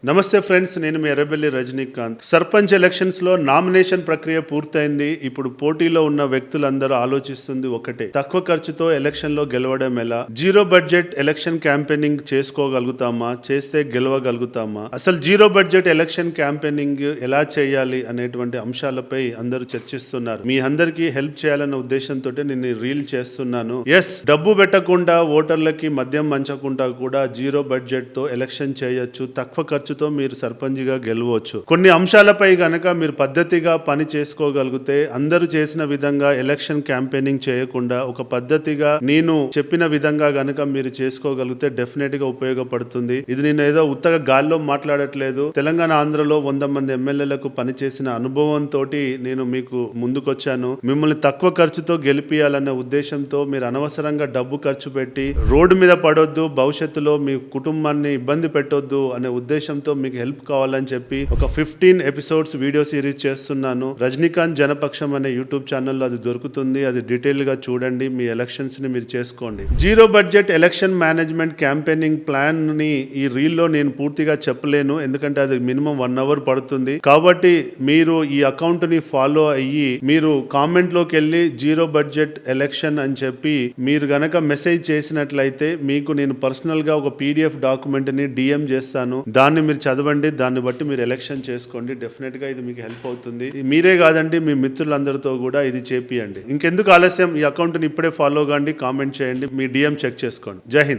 నమస్తే ఫ్రెండ్స్, నేను మీ ఎర్రబెల్లి రజనీకాంత్. సర్పంచ్ ఎలక్షన్స్ లో నామినేషన్ ప్రక్రియ పూర్తయింది. ఇప్పుడు పోటీలో ఉన్న వ్యక్తులందరూ ఆలోచిస్తుంది ఒకటే, తక్కువ ఖర్చుతో ఎలక్షన్ లో గెలవడం ఎలా, జీరో బడ్జెట్ ఎలక్షన్ క్యాంపెయినింగ్ చేసుకోగలుగుతామా, చేస్తే గెలవగలుగుతామా, అసలు జీరో బడ్జెట్ ఎలక్షన్ క్యాంపెయినింగ్ ఎలా చేయాలి అనేటువంటి అంశాలపై అందరూ చర్చిస్తున్నారు. మీ అందరికీ హెల్ప్ చేయాలన్న ఉద్దేశంతో నేను రీల్ చేస్తున్నాను. డబ్బు పెట్టకుండా ఓటర్లకి మద్యం మంచకుండా కూడా జీరో బడ్జెట్ తో ఎలక్షన్ చేయొచ్చు, తక్కువ ఖర్చుతో మీరు సర్పంచ్గా గెలవచ్చు. కొన్ని అంశాలపై గనక మీరు పద్ధతిగా పని చేసుకోగలిగితే, అందరూ చేసిన విధంగా ఎలక్షన్ క్యాంపెయినింగ్ చేయకుండా ఒక పద్ధతిగా నేను చెప్పిన విధంగా గనక మీరు చేసుకోగలిగితే డెఫినెట్ గా ఉపయోగపడుతుంది. ఇది నేను ఏదో ఉత్తగా గాల్లో మాట్లాడట్లేదు. తెలంగాణ ఆంధ్రలో 100 మంది ఎమ్మెల్యేలకు పనిచేసిన అనుభవంతో నేను మీకు ముందుకొచ్చాను. మిమ్మల్ని తక్కువ ఖర్చుతో గెలిపియాలన్న ఉద్దేశంతో మీరు అనవసరంగా డబ్బు ఖర్చు పెట్టి రోడ్డు మీద పడొద్దు, భవిష్యత్తులో మీ కుటుంబాన్ని ఇబ్బంది పెట్టొద్దు అనే ఉద్దేశంతో మీకు హెల్ప్ కావాలని చెప్పి ఒక 15 ఎపిసోడ్స్ వీడియో సిరీస్ చేస్తున్నాను. రజనీకాంత్ జనపక్షం అనే యూట్యూబ్ ఛానల్లో అది దొరుకుతుంది. అది డీటెయిల్ గా చూడండి, మీ ఎలక్షన్స్ ని మీరు చేసుకోండి. Zero budget election management campaigning plan ని ఈ రీల్ లో నేను పూర్తిగా చెప్పలేను, ఎందుకంటే అది మినిమం 1 అవర్ పడుతుంది. కాబట్టి మీరు ఈ అకౌంట్ ని ఫాలో అయ్యి మీరు కామెంట్ లోకి వెళ్ళి జీరో బడ్జెట్ ఎలక్షన్ అని చెప్పి మీరు గనక మెసేజ్ చేసినట్లయితే మీకు నేను పర్సనల్ గా ఒక PDF డాక్యుమెంట్ ని DM చేస్తాను. దాన్ని మీరు చదవండి, దాన్ని బట్టి మీరు ఎలక్షన్ చేసుకోండి. డెఫినెట్ గా ఇది మీకు హెల్ప్ అవుతుంది. మీరే కాదండి, మీ మిత్రులందరితో కూడా ఇది చేపియండి. ఇంకెందుకు ఆలస్యం, ఈ అకౌంట్ ని ఇప్పుడే ఫాలో కాండి, కామెంట్ చేయండి, మీ DM చెక్ చేసుకోండి. జై హింద్.